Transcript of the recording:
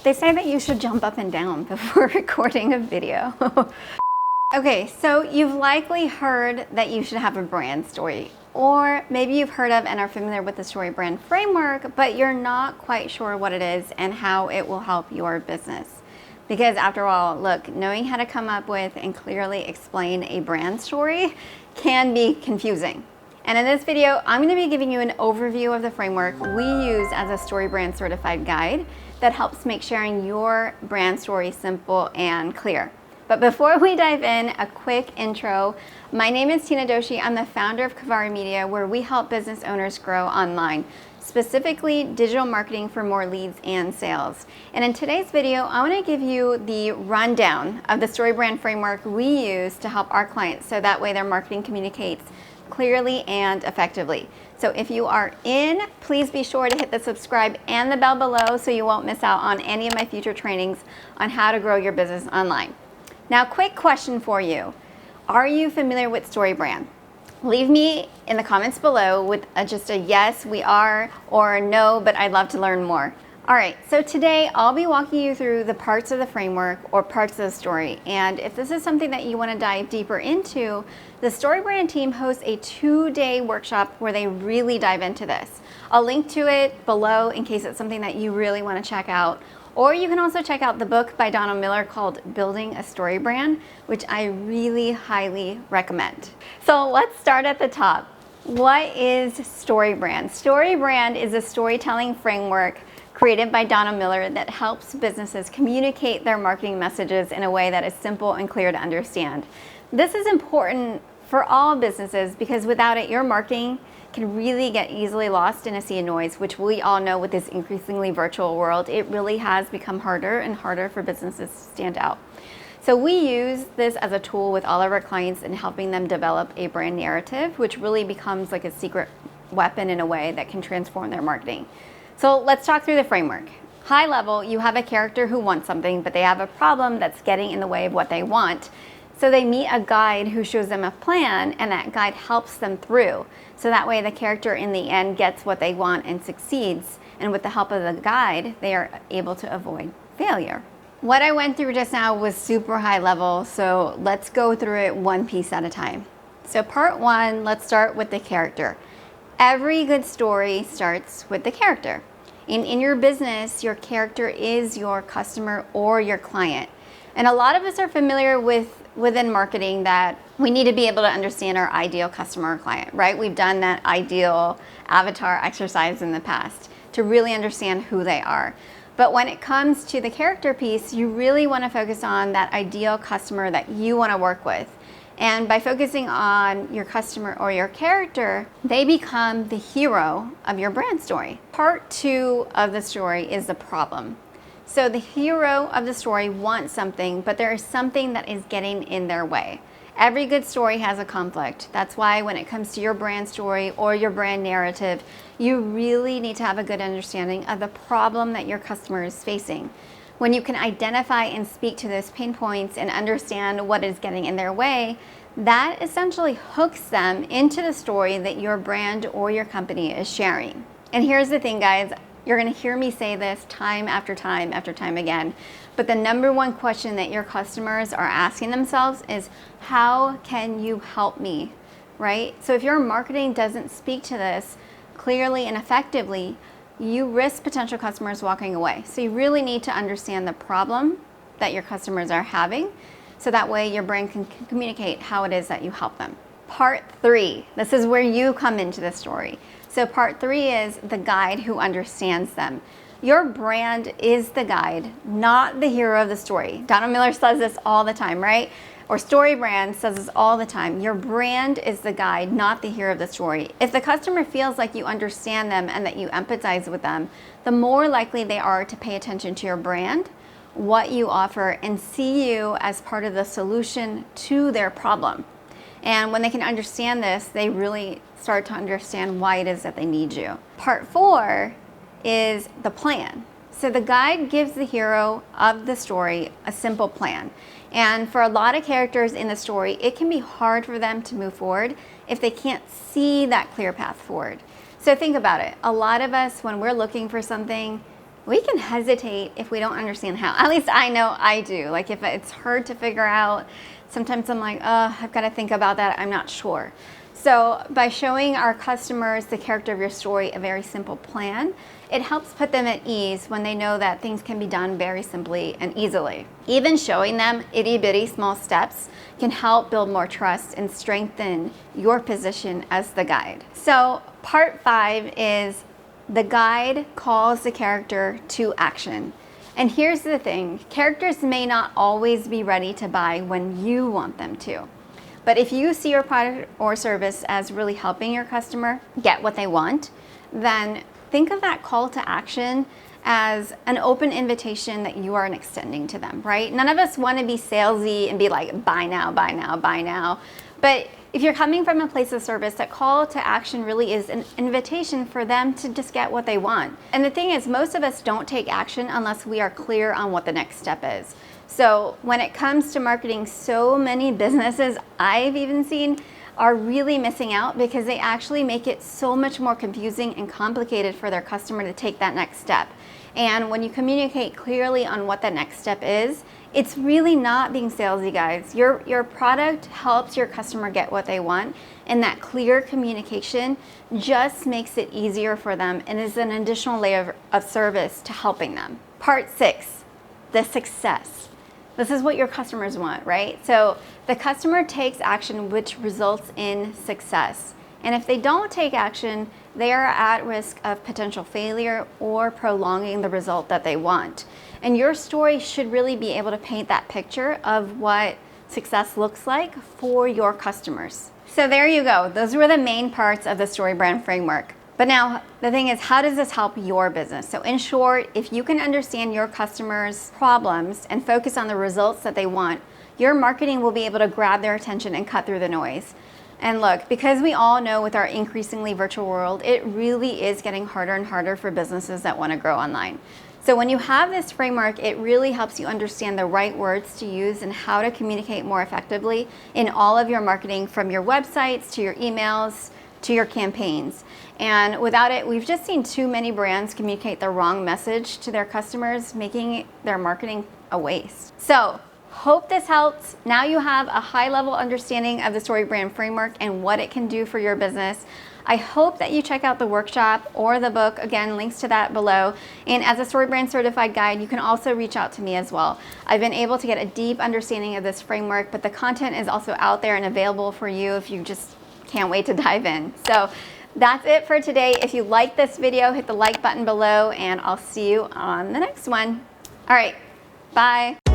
They say that you should jump up and down before recording a video. Okay, so you've likely heard that you should have a brand story, or maybe you've heard of and are familiar with the StoryBrand framework, but you're not quite sure what it is and how it will help your business. Because after all, look, knowing how to come up with and clearly explain a brand story can be confusing. And in this video, I'm going to be giving you an overview of the framework we use as a StoryBrand Certified guide that helps make sharing your brand story simple and clear. But before we dive in, a quick intro. My name is Tina Doshi. I'm the founder of Kvara Media, where we help business owners grow online, specifically digital marketing for more leads and sales. And in today's video, I want to give you the rundown of the StoryBrand framework we use to help our clients so that way their marketing communicates clearly and effectively. So if you are in, please be sure to hit the subscribe and the bell below so you won't miss out on any of my future trainings on how to grow your business online. Now, quick question for you. Are you familiar with StoryBrand? Leave me in the comments below with just a yes, we are, or no, but I'd love to learn more. All right, so today I'll be walking you through the parts of the framework or parts of the story. And if this is something that you want to dive deeper into, the StoryBrand team hosts a 2-day workshop where they really dive into this. I'll link to it below in case it's something that you really want to check out. Or you can also check out the book by Donald Miller called Building a Story Brand, which I really highly recommend. So let's start at the top. What is StoryBrand? StoryBrand is a storytelling framework created by Donald Miller that helps businesses communicate their marketing messages in a way that is simple and clear to understand. This is important for all businesses because without it, your marketing can really get easily lost in a sea of noise, which we all know with this increasingly virtual world, it really has become harder and harder for businesses to stand out. So we use this as a tool with all of our clients in helping them develop a brand narrative, which really becomes like a secret weapon in a way that can transform their marketing. So let's talk through the framework. High level, you have a character who wants something, but they have a problem that's getting in the way of what they want. So they meet a guide who shows them a plan, and that guide helps them through. So that way the character in the end gets what they want and succeeds. And with the help of the guide, they are able to avoid failure. What I went through just now was super high level, so let's go through it one piece at a time. So part one, let's start with the character. Every good story starts with the character. In your business, your character is your customer or your client. And a lot of us are familiar within marketing that we need to be able to understand our ideal customer or client, right? We've done that ideal avatar exercise in the past to really understand who they are. But when it comes to the character piece, you really want to focus on that ideal customer that you want to work with. And by focusing on your customer or your character, they become the hero of your brand story. Part two of the story is the problem. So the hero of the story wants something, but there is something that is getting in their way. Every good story has a conflict. That's why when it comes to your brand story or your brand narrative, you really need to have a good understanding of the problem that your customer is facing. When you can identify and speak to those pain points and understand what is getting in their way, that essentially hooks them into the story that your brand or your company is sharing. And here's the thing, guys. You're going to hear me say this time after time after time again, but the number one question that your customers are asking themselves is, how can you help me, right? So if your marketing doesn't speak to this clearly and effectively, you risk potential customers walking away. So you really need to understand the problem that your customers are having, so that way your brand can communicate how it is that you help them. Part three, this is where you come into the story. So part three is the guide who understands them. Your brand is the guide, not the hero of the story. Donald Miller says this all the time, right? Or StoryBrand says this all the time. Your brand is the guide, not the hero of the story. If the customer feels like you understand them and that you empathize with them, the more likely they are to pay attention to your brand, what you offer, and see you as part of the solution to their problem. And when they can understand this, they really start to understand why it is that they need you. Part four is the plan. So the guide gives the hero of the story a simple plan. And for a lot of characters in the story, it can be hard for them to move forward if they can't see that clear path forward. So think about it. A lot of us, when we're looking for something, we can hesitate if we don't understand how. At least I know I do. Like if it's hard to figure out, sometimes I'm like, I've got to think about that. I'm not sure. So by showing our customers the character of your story, a very simple plan, it helps put them at ease when they know that things can be done very simply and easily. Even showing them itty bitty small steps can help build more trust and strengthen your position as the guide. So part 5 is the guide calls the character to action. And here's the thing, characters may not always be ready to buy when you want them to. But if you see your product or service as really helping your customer get what they want, then think of that call to action as an open invitation that you are extending to them, right? None of us want to be salesy and be like, buy now, buy now, buy now. But if you're coming from a place of service, that call to action really is an invitation for them to just get what they want. And the thing is, most of us don't take action unless we are clear on what the next step is. So when it comes to marketing, so many businesses I've even seen are really missing out because they actually make it so much more confusing and complicated for their customer to take that next step. And when you communicate clearly on what that next step is, it's really not being salesy, guys. Your product helps your customer get what they want, and that clear communication just makes it easier for them and is an additional layer of service to helping them. Part 6, the success. This is what your customers want, right? So the customer takes action, which results in success. And if they don't take action, they are at risk of potential failure or prolonging the result that they want. And your story should really be able to paint that picture of what success looks like for your customers. So there you go. Those were the main parts of the StoryBrand framework. But now the thing is, how does this help your business? So in short, if you can understand your customers' problems and focus on the results that they want, your marketing will be able to grab their attention and cut through the noise. And look, because we all know with our increasingly virtual world, it really is getting harder and harder for businesses that want to grow online. So when you have this framework, it really helps you understand the right words to use and how to communicate more effectively in all of your marketing, from your websites to your emails to your campaigns. And without it, we've just seen too many brands communicate the wrong message to their customers, making their marketing a waste. So hope this helps. Now you have a high-level understanding of the StoryBrand framework and what it can do for your business. I hope that you check out the workshop or the book. Again, links to that below. And as a StoryBrand Certified guide, you can also reach out to me as well. I've been able to get a deep understanding of this framework, but the content is also out there and available for you if you just can't wait to dive in. So that's it for today. If you like this video, hit the like button below, and I'll see you on the next one. All right, bye.